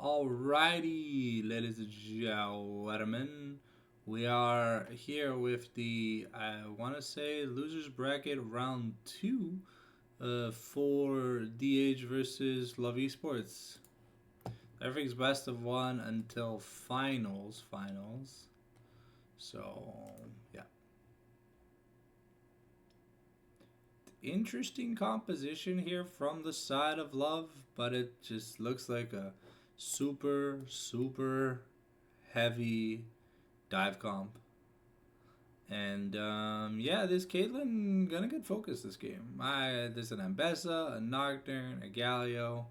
Alrighty, ladies and gentlemen, we are here with the, I want to say, losers bracket round 2 for DH versus Love Esports. Everything's best of 1 until finals. So, yeah. Interesting composition here from the side of Love, but it just looks like a super heavy dive comp. And yeah, this Caitlyn gonna get focused this game. There's an Ambessa, a Nocturne, a Galio.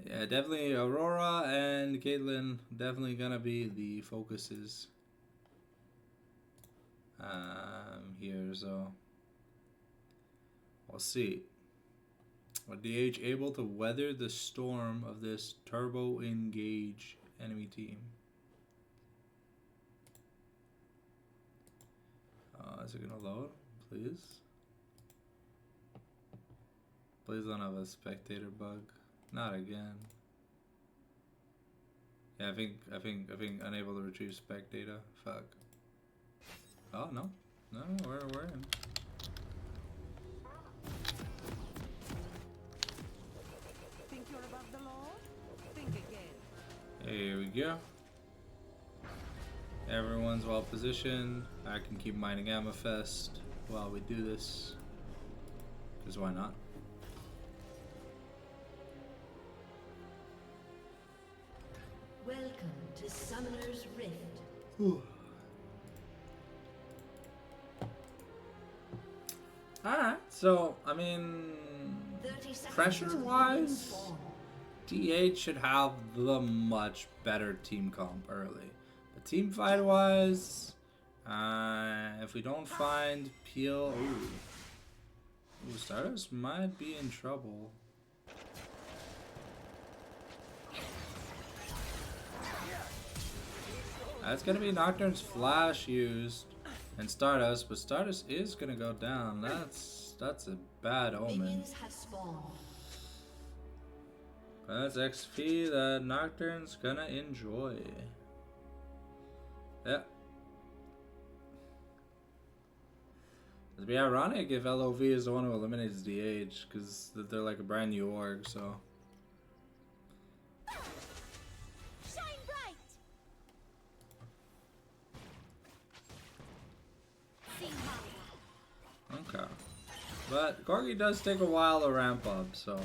Yeah, definitely Aurora and Caitlyn definitely gonna be the focuses here, so we'll see. Are DH able to weather the storm of this turbo engage enemy team? Is it gonna load? Please. Please don't have a spectator bug. Not again. Yeah, I think unable to retrieve spectator. Fuck. Oh no, we're in. Think you're above the law? Think again. Here we go. Everyone's well positioned. I can keep mining Amethyst while we do this. Because why not? Welcome to Summoner's Rift. Whew. Alright, so, I mean, pressure-wise, DH should have the much better team comp early. But team fight-wise, if we don't find Peel... Ooh, Stardust might be in trouble. That's gonna be Nocturne's Flash used and Stardust, but Stardust is gonna go down. That's a bad omen. That's XP that Nocturne's gonna enjoy. Yeah. It'd be ironic if LOV is the one who eliminates DH, because they're like a brand new org, so. Okay. But Corgi does take a while to ramp up, so.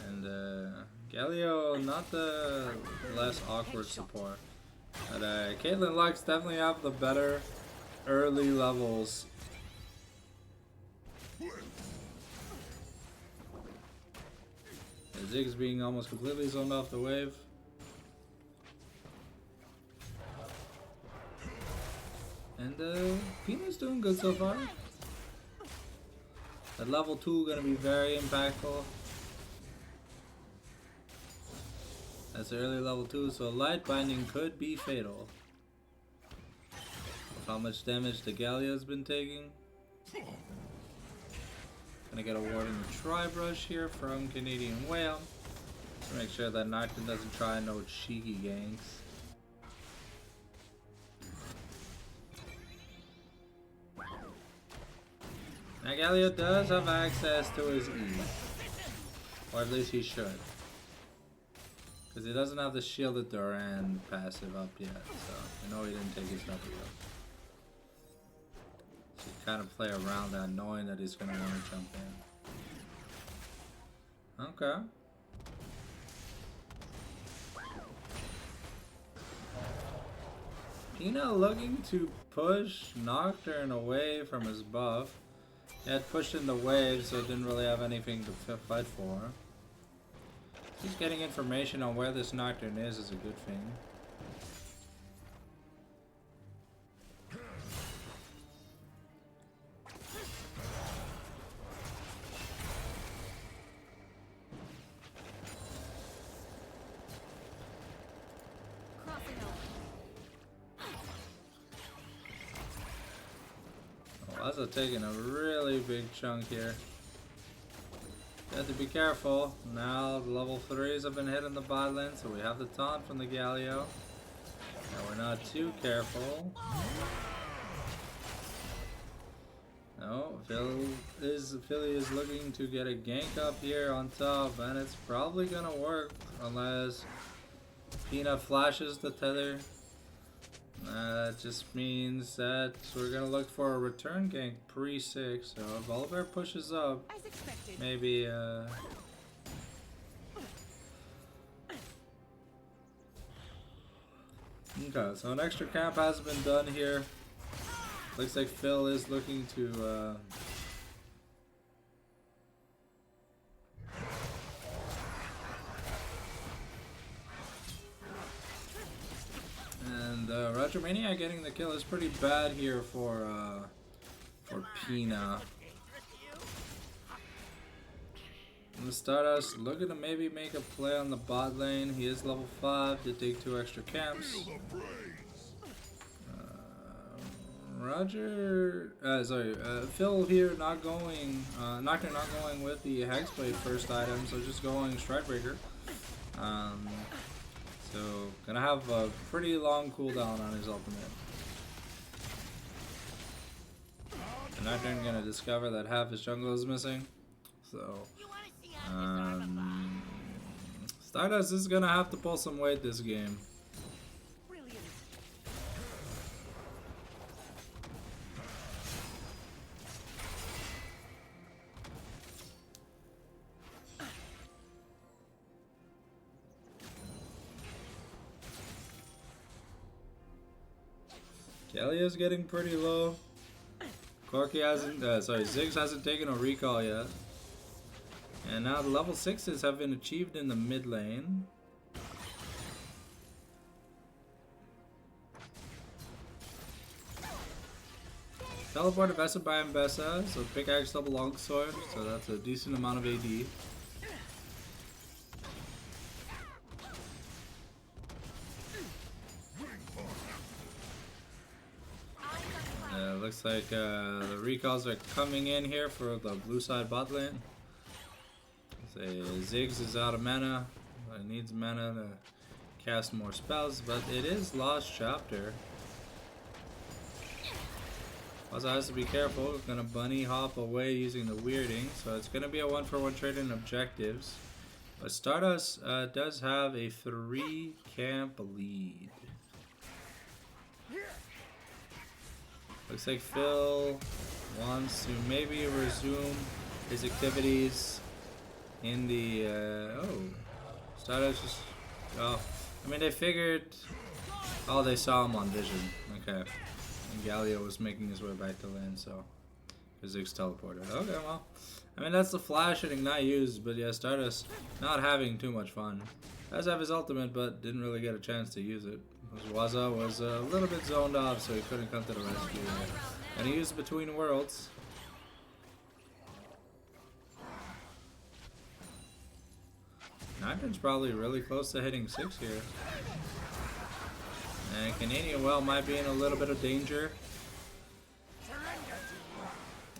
And Galio, not the less awkward support. But Caitlyn Lux definitely have the better early levels. Ziggs being almost completely zoned off the wave. And Pina's doing good so far. At level 2 gonna be very impactful. That's early level 2, so light binding could be fatal. With how much damage the Galio's been taking. Gonna get a ward in the Tri-Brush here from Canadian Whale. To make sure that Nocturne doesn't try no cheeky ganks. Now Galio does have access to his E. Or at least he should. Because he doesn't have the Shielded Duran passive up yet, so I know he didn't take his W. So you kind of play around that knowing that he's going to want to jump in. Okay. Pina looking to push Nocturne away from his buff. He had pushed in the wave, so didn't really have anything to fight for. Just getting information on where this Nocturne is a good thing. Laza taking a really big chunk here. Have to be careful. Now the level 3s have been hit in the bot lane, so we have the taunt from the Galio. And we're not too careful. No, Philly is looking to get a gank up here on top, and it's probably gonna work unless Peanut flashes the tether. That just means that we're gonna look for a return gank pre-6. So if Oliver pushes up, maybe okay, so an extra camp has been done here. Looks like Phil is looking to and Roger Mania getting the kill is pretty bad here for Pina. And the Stardust looking to maybe make a play on the bot lane. He is level 5 to take 2 extra camps. Phil here not going, Nocturne not going with the Hexblade first item, so just going Stridebreaker. So gonna have a pretty long cooldown on his ultimate. And Nocturne gonna discover that half his jungle is missing. So Stardust is gonna have to pull some weight this game. Galio's getting pretty low. Corki hasn't, Ziggs hasn't taken a recall yet. And now the level 6s have been achieved in the mid lane. Teleport invested by Mbessa, so pickaxe double longsword, so that's a decent amount of AD. Looks like the recalls are coming in here for the blue side bot lane. Ziggs is out of mana. It needs mana to cast more spells, but it is Lost Chapter. Also has to be careful. It's gonna bunny hop away using the weirding, so it's gonna be a 1-for-1 trade in objectives. But Stardust does have a 3 camp lead. Looks like Phil wants to maybe resume his activities in the Stardust just, I mean they figured, they saw him on vision, okay, and Galio was making his way back to lane, so Ziggs teleported. Okay, well, I mean that's the flash and ignite used, but yeah, Stardust not having too much fun. Does have his ultimate, but didn't really get a chance to use it. Waza was a little bit zoned off, so he couldn't come to the rescue. And he used Between Worlds. Nocturne's probably really close to hitting 6 here. And Canadian Well might be in a little bit of danger.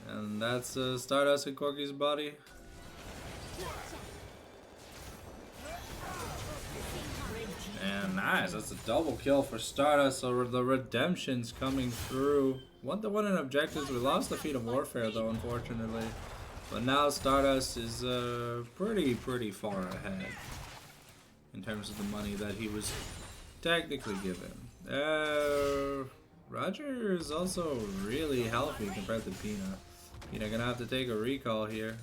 And that's Stardust and Corki's body. And nice, that's a double kill for Stardust, so the redemption's coming through. 1-to-1 in objectives. We lost the Feat of Warfare though, unfortunately. But now Stardust is pretty far ahead in terms of the money that he was technically given. Roger is also really healthy compared to Pina. Pina gonna have to take a recall here.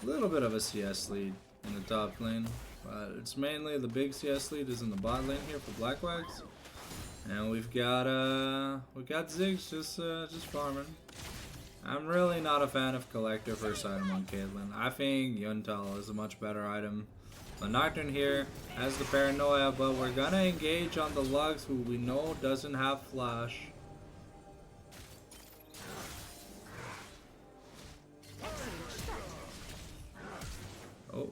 A little bit of a CS lead in the top lane. But it's mainly the big CS lead is in the bot lane here for Blackwax, and we've got Ziggs just farming. I'm really not a fan of Collector first item on Caitlyn. I think Yuntal is a much better item. The Nocturne here has the Paranoia, but we're gonna engage on the Lux, who we know doesn't have flash. Oh.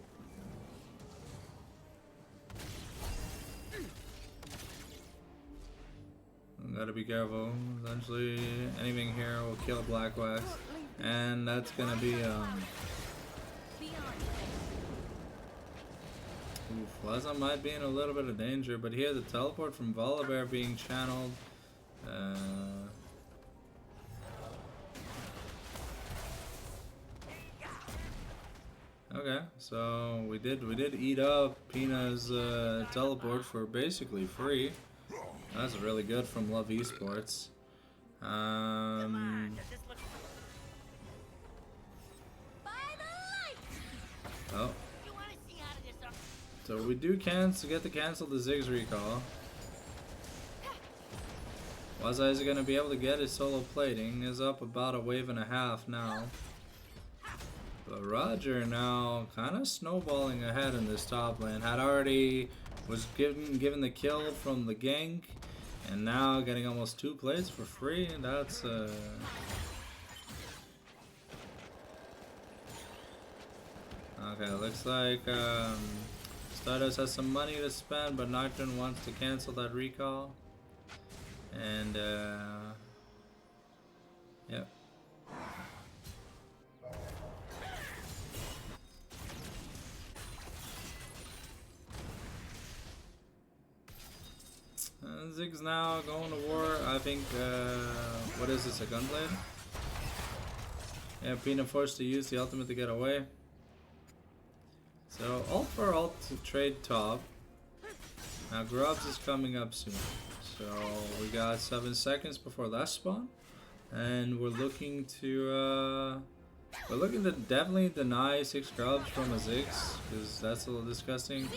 Gotta be careful. Eventually, anything here will kill Blackwax, and that's gonna be Flaza might be in a little bit of danger, but here the teleport from Volibear being channeled. Okay, so we did eat up Pina's teleport for basically free. That's really good from Love Esports. Oh. So we do get to cancel the Ziggs recall. Waza is going to be able to get his solo plating. Is up about a wave and a half now. But Roger now kind of snowballing ahead in this top lane. Was given the kill from the gank. And now getting almost 2 plates for free. That's okay, looks like Stardust has some money to spend, but Nocturne wants to cancel that recall. And yep. Ziggs now going to war. I think what is this, a gunblade? Yeah, Pina forced to use the ultimate to get away. So ult for ult to trade top. Now Grubs is coming up soon. So we got 7 seconds before last spawn. And we're looking to definitely deny 6 Grubs from a Ziggs, because that's a little disgusting.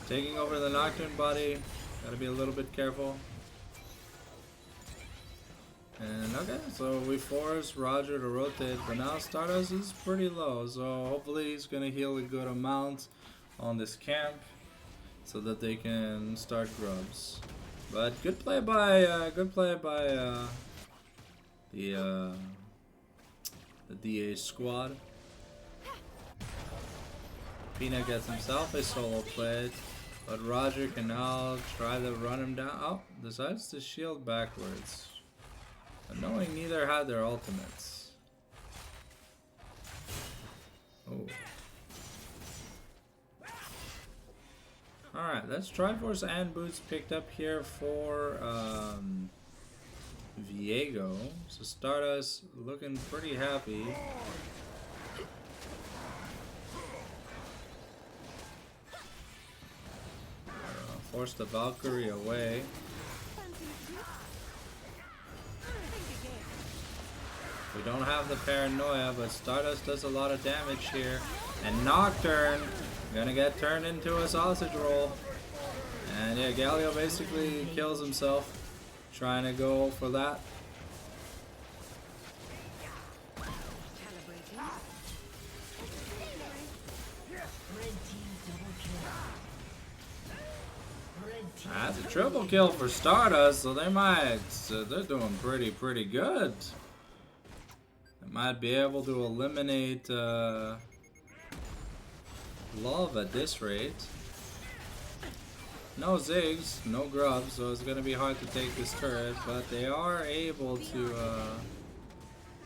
Taking over the Nocturne body, gotta be a little bit careful. And okay, so we force Roger to rotate, but now Stardust is pretty low, so hopefully he's gonna heal a good amount on this camp so that they can start Grubs. But good play by the DH squad. Pina gets himself a solo plate. But Roger can now try to run him down. Oh, decides to shield backwards. But knowing neither had their ultimates. Oh. Alright, that's Triforce and Boots picked up here for Viego. So Stardust looking pretty happy. Force the Valkyrie away. We don't have the paranoia, but Stardust does a lot of damage here. And Nocturne gonna get turned into a sausage roll. And yeah, Galio basically kills himself trying to go for that. That's a triple kill for Stardust, so they're doing pretty good. They might be able to eliminate Love at this rate. No Ziggs, no Grubs, so it's gonna be hard to take this turret, but they are able to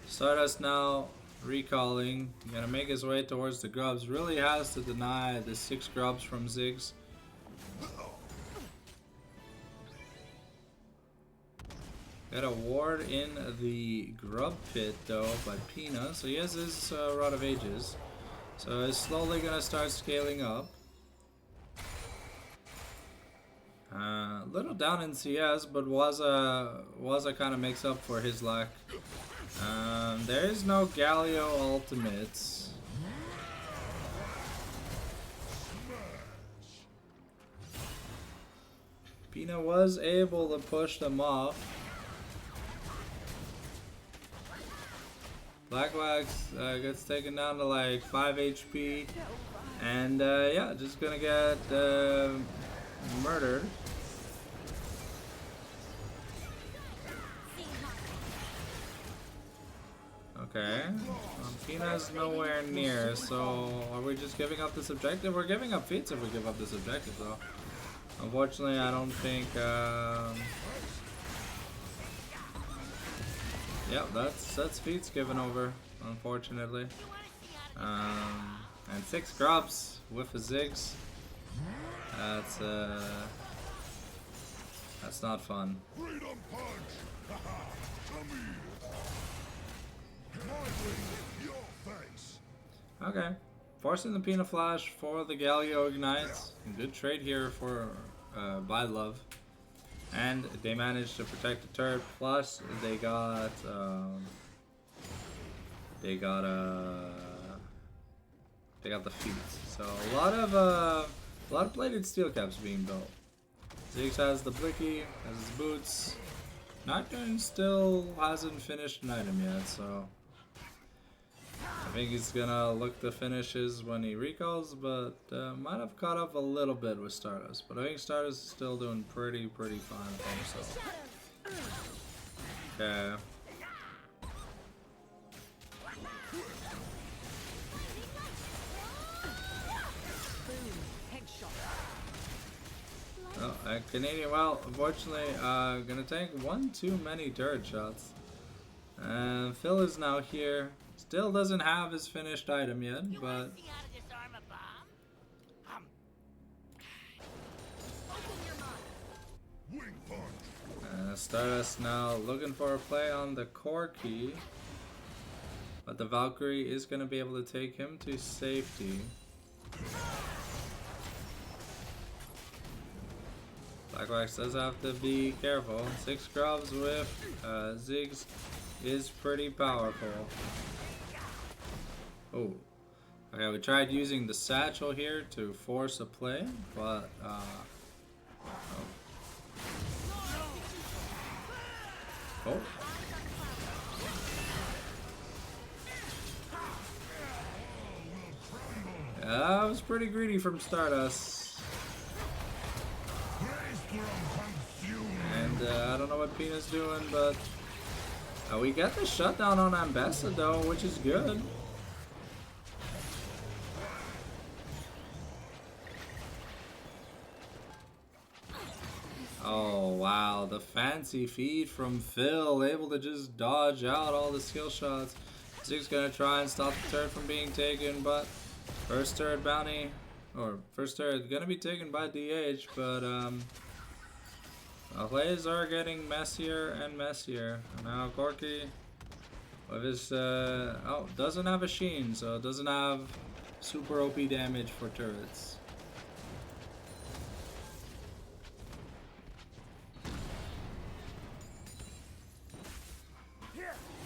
Stardust now recalling, gonna make his way towards the Grubs. Really has to deny the 6 Grubs from Ziggs. Got a ward in the Grub pit though by Pina, so he has his Rod of Ages. So it's slowly gonna start scaling up. Little down in CS, but Waza kind of makes up for his lack. There is no Galio ultimates. Pina was able to push them off. Blackwax gets taken down to like 5 HP. And yeah, just gonna get murdered. Okay. Pina's nowhere near, so are we just giving up this objective? We're giving up feats if we give up this objective though. Unfortunately, I don't think Yep, that's feats given over, unfortunately. And 6 grubs with a Ziggs. That's not fun. Freedom punch! Haha! To me! My way, your face! Okay. Forcing the Pina Flash for the Galio Ignites. Good trade here for by Love. And they managed to protect the turret, plus they got the feet. So a lot of plated steel caps being built. Ziggs has the Blicky, has his boots. Nocturne still hasn't finished an item yet, so I think he's gonna look to finishes when he recalls, but might have caught up a little bit with Stardust. But I think Stardust is still doing pretty fine for himself. Okay. Oh, Canadian, well, unfortunately, gonna take one too many turret shots. And Phil is now here. Still doesn't have his finished item yet, but Stardust now looking for a play on the core key. But the Valkyrie is going to be able to take him to safety. Blackwax does have to be careful. 6 grubs with Ziggs is pretty powerful. Oh. Okay, we tried using the satchel here to force a play, but oh. Yeah, that was pretty greedy from Stardust. And I don't know what Pina's doing, but we get the shutdown on Ambessa though, which is good. Oh wow, the fancy feed from Phil, able to just dodge out all the skill shots. Ziggs gonna try and stop the turret from being taken, but first turret bounty, or first turret gonna be taken by DH, but plays are getting messier and messier. Now Corky with his doesn't have a Sheen, so it doesn't have super OP damage for turrets.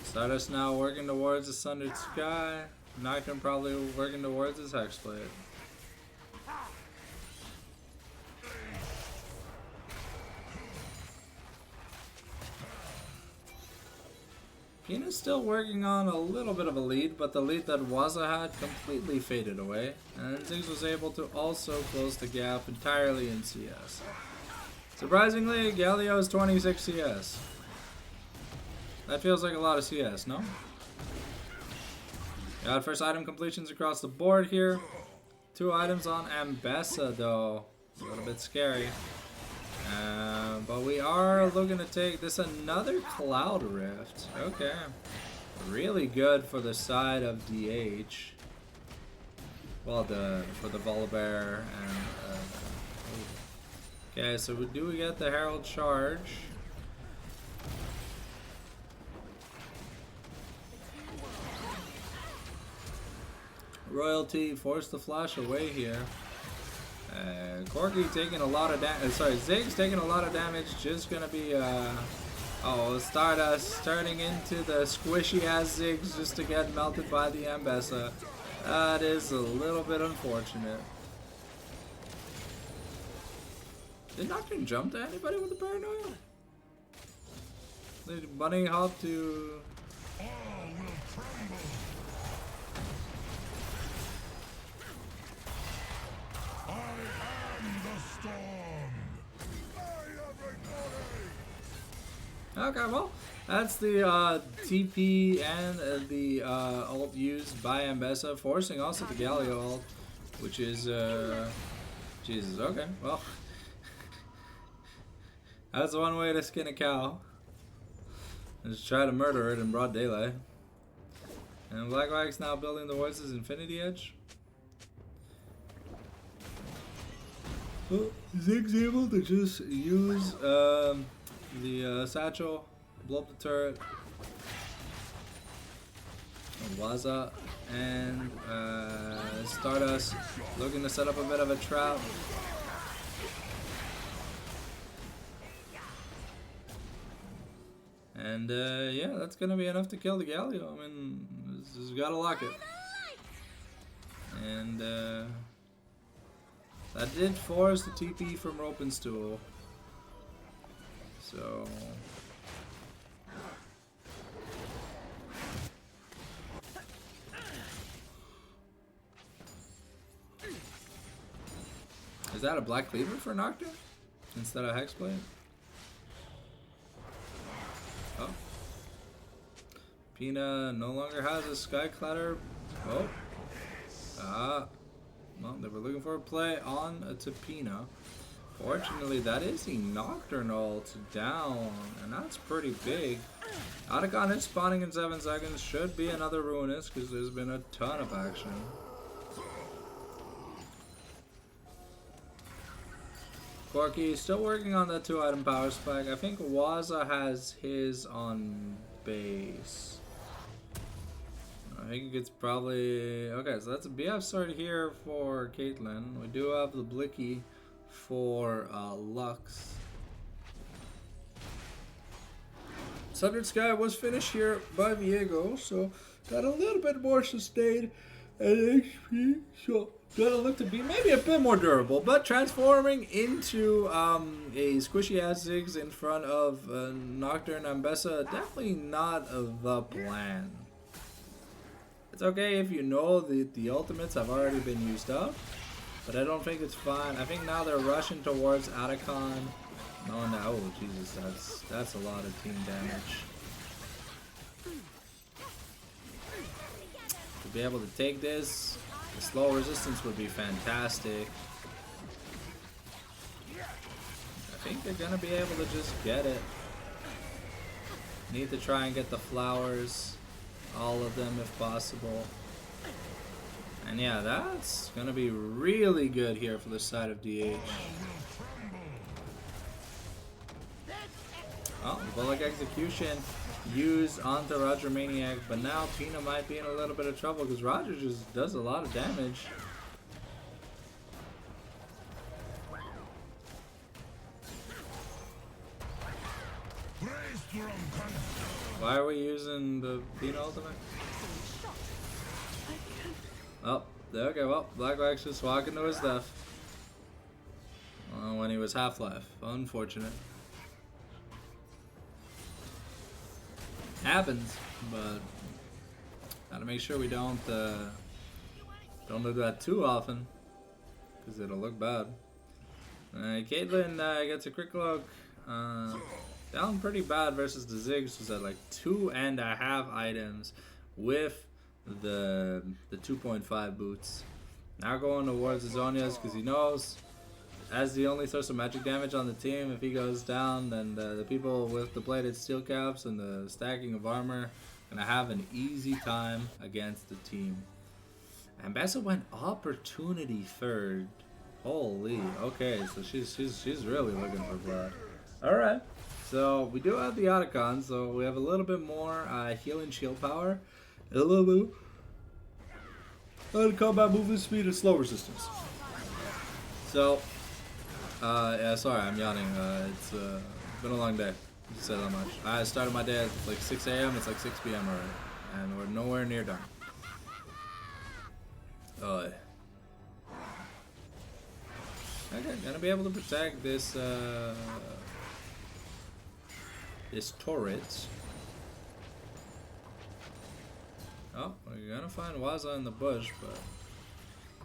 Stardust now working towards the Sundered Sky. Nocturne probably working towards his Hexblade. Pina's still working on a little bit of a lead, but the lead that Waza had completely faded away. And Ziggs was able to also close the gap entirely in CS. Surprisingly, Galio is 26 CS. That feels like a lot of CS, no? Got first item completions across the board here. 2 items on Ambessa though. A little bit scary. But we are looking to take this another Cloud Rift. Okay. Really good for the side of DH. Well, for the Volibear and okay, so do we get the Herald Charge? Royalty forced the flash away here. Corky taking a lot of damage. Sorry, Ziggs taking a lot of damage. Just gonna be oh, Stardust turning into the squishy ass Ziggs just to get melted by the Ambessa. That is a little bit unfortunate. Did Nocturne jump to anybody with the paranoia? Did Bunny hop to? Okay, well, that's the TP and the ult used by Ambessa, forcing also the Galio ult, which is, Jesus, okay, well, that's one way to skin a cow. Just try to murder it in broad daylight. And Black Wax now building towards his Infinity Edge. Well, Zig's able to just use the satchel, blow up the turret, Waza, and Stardust looking to set up a bit of a trap. And yeah, that's gonna be enough to kill the Galio. I mean, just gotta lock it. And that did force the TP from Rope and Stool. So is that a Black Cleaver for Nocturne instead of Hexblade? Oh. Pina no longer has a Sky Clatter. Oh. Well, they were looking for a play on to Pina. Fortunately, that is the Nocturne ult down, and that's pretty big. Otacon is spawning in 7 seconds. Should be another Ruinous, because there's been a ton of action. Corky still working on that 2-item power spike. I think Waza has his on base. I think it's probably... Okay, so that's a BF start here for Caitlyn. We do have the Blicky for Lux. Sundered Sky was finished here by Viego, so got a little bit more sustained and HP, so gonna look to be maybe a bit more durable, but transforming into a squishy ass Ziggs in front of Nocturne and Bessa, definitely not the plan. It's okay if you know the ultimates have already been used up, but I don't think it's fine. I think now they're rushing towards Otacon. No, no, oh Jesus, that's a lot of team damage. To be able to take this, the slow resistance would be fantastic. I think they're gonna be able to just get it. Need to try and get the flowers, all of them if possible. And yeah, that's gonna be really good here for the side of DH. Oh, Bullock execution used onto Roger Maniac, but now Pina might be in a little bit of trouble because Roger just does a lot of damage. Why are we using the Pina ultimate? Oh, okay, well, Black Wax just walking to his death. When he was Half-Life. Unfortunate. Happens, but gotta make sure we don't do that too often, because it'll look bad. Caitlyn gets a quick look. Down pretty bad versus the Ziggs, who's at like 2.5 items with the 2.5 boots. Now going towards the Zonias because he knows as the only source of magic damage on the team, if he goes down, then the people with the plated steel caps and the stacking of armor gonna have an easy time against the team. And Bessa went opportunity third. Holy, okay, so she's really looking for blood. All right. So we do have the Otacon, so we have a little bit more healing shield power, a little bit combat movement speed and slow resistance. So, yeah, sorry, I'm yawning. It's been a long day. Just said that much. I started my day at like 6 a.m. It's like 6 p.m. already, and we're nowhere near done. Okay, gonna be able to protect this. This turret. Oh, we're gonna find Waza in the bush, but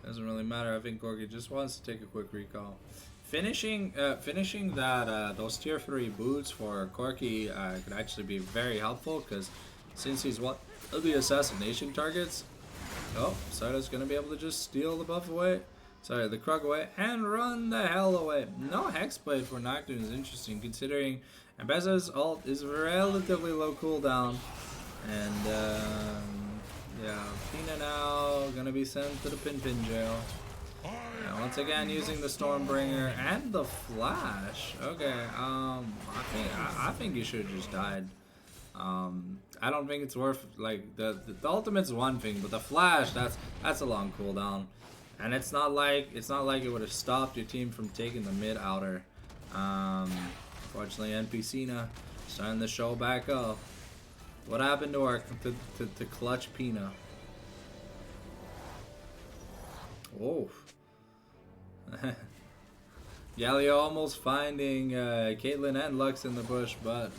doesn't really matter. I think Gorky just wants to take a quick recall. Finishing that those tier 3 boots for Corky could actually be very helpful because since he's one of the assassination targets, oh, Sarda's gonna be able to just steal the buff away. Sorry, the Krug away and run the hell away. No Hexblade for Nocturne is interesting considering And Beza's ult is relatively low cooldown. And yeah, Pina now gonna be sent to the Pin jail. And once again using the Stormbringer and the Flash. Okay, I think you should have just died. I don't think it's worth, like, the ultimate's one thing, but the Flash, that's a long cooldown. And it's not like it would have stopped your team from taking the mid outer. Unfortunately, NPCina starting the show back up. What happened to our to clutch Pina? Oh. Galio almost finding Caitlyn and Lux in the bush, but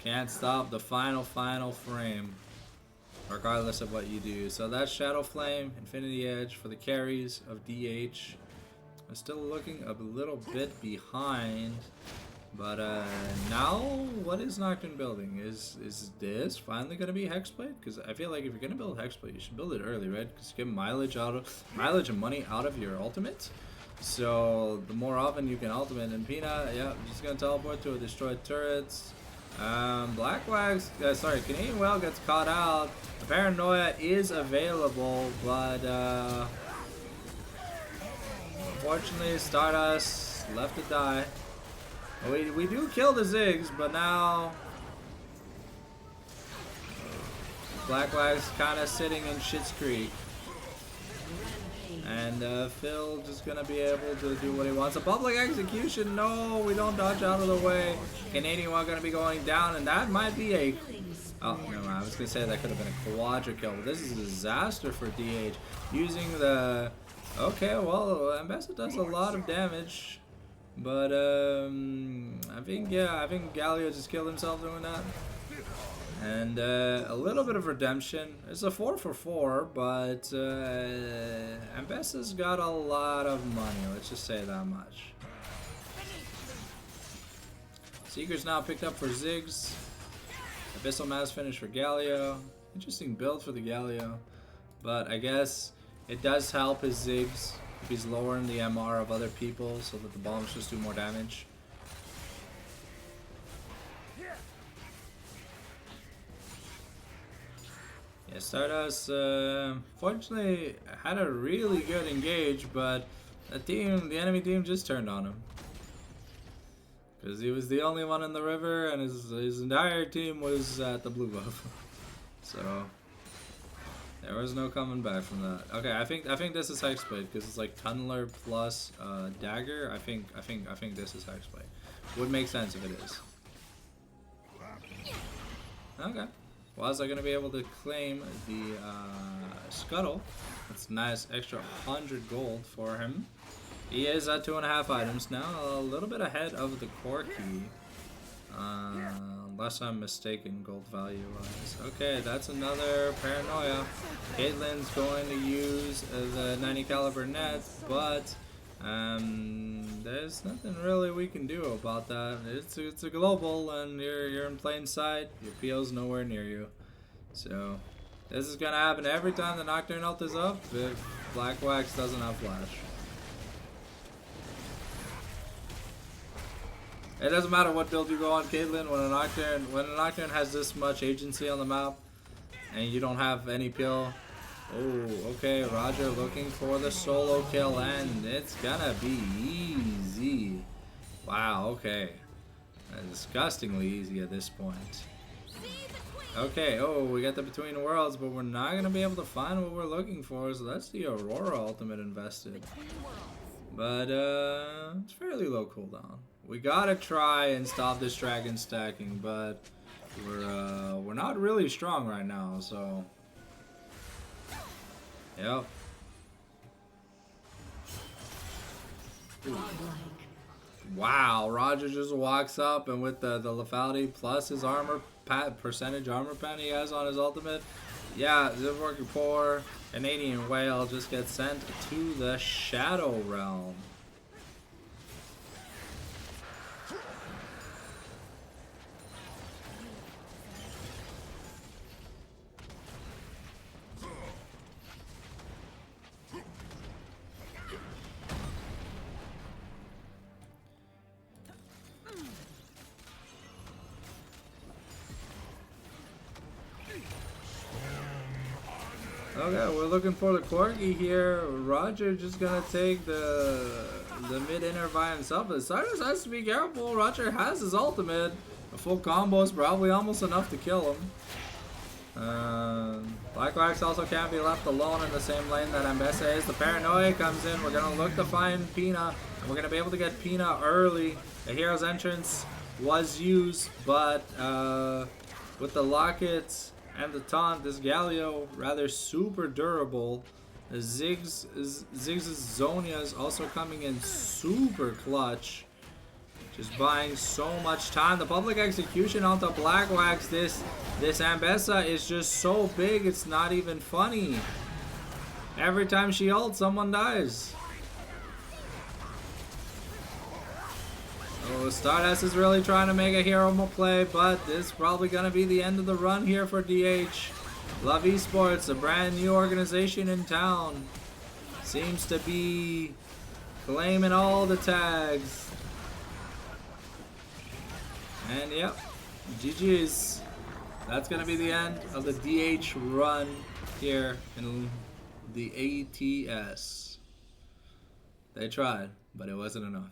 can't stop the final frame, regardless of what you do. So that's Shadow Flame, Infinity Edge for the carries of DH. I'm still looking a little bit behind, but now what is Nocturne building? Is this finally gonna be Hexblade? Because I feel like if you're gonna build Hexblade, you should build it early, right? Because you get mileage and money out of your ultimate. So the more often you can ultimate, and Pina, yeah, just gonna teleport to a destroyed turrets. Canadian Whale gets caught out. The Paranoia is available, but unfortunately Stardust left to die. We do kill the Ziggs, but now Blackwag's kind of sitting in Schitt's Creek. And Phil just gonna be able to do what he wants. A public execution. No, we don't dodge out of the way. Canadian One gonna be going down, and that might be a. Oh no, I was gonna say that could have been a quadra kill, but this is a disaster for DH. Using the. Okay, well, Ambassador does a lot of damage, but I think Galio just killed himself doing that. And a little bit of redemption. It's a 4 for 4, but Ambessa's got a lot of money, let's just say that much. Seeker's now picked up for Ziggs. Abyssal Mass finish for Galio. Interesting build for the Galio. But I guess it does help his Ziggs if he's lowering the MR of other people so that the bombs just do more damage. Yeah, Stardust, fortunately, had a really good engage, but the enemy team just turned on him. Because he was the only one in the river, and his entire team was at the blue buff. So, there was no coming back from that. Okay, I think this is Hexblade, because it's like Tunneler plus Dagger. I think this is Hexblade. Would make sense if it is. Okay. Was I gonna be able to claim the Scuttle? That's a nice extra 100 gold for him. He is at 2.5 items now, a little bit ahead of the core key. Unless I'm mistaken gold value wise. Okay, that's another Paranoia. Caitlyn's going to use the 90 caliber net, but there's nothing really we can do about that. It's a global, and you're in plain sight. Your PO's nowhere near you. So this is gonna happen every time the Nocturne ult is up if Black Wax doesn't have flash. It doesn't matter what build you go on, Caitlyn. When a Nocturne has this much agency on the map, and you don't have any pill. Oh, okay, Roger looking for the solo kill, and it's gonna be easy. Wow, okay. Disgustingly easy at this point. Okay, oh, we got the Between Worlds, but we're not gonna be able to find what we're looking for, so that's the Aurora ultimate invested. But, it's fairly low cooldown. We gotta try and stop this dragon stacking, but we're not really strong right now, so... Yep. Wow, Roger just walks up, and with the lethality plus his armor percentage armor pen he has on his ultimate, yeah, this is working poor. Canadian Whale just gets sent to the Shadow Realm. Okay, we're looking for the Corgi here. Roger just gonna take the mid inner by himself. The Cyrus has to be careful. Roger has his ultimate. A full combo is probably almost enough to kill him. Black Wax also can't be left alone in the same lane that Ambessa is. The Paranoia comes in. We're gonna look to find Pina, and we're gonna be able to get Pina early. The Hero's Entrance was used, but with the Lockets and the taunt, this Galio rather super durable. Ziggs' Zonia is also coming in super clutch. Just buying so much time. The public execution onto Black Wax. This Ambessa is just so big, it's not even funny. Every time she ults, someone dies. Oh, Stardust is really trying to make a hero play, but this is probably going to be the end of the run here for DH. Love Esports, a brand new organization in town. Seems to be claiming all the tags. And yep, GG's. That's going to be the end of the DH run here in the ATS. They tried, but it wasn't enough.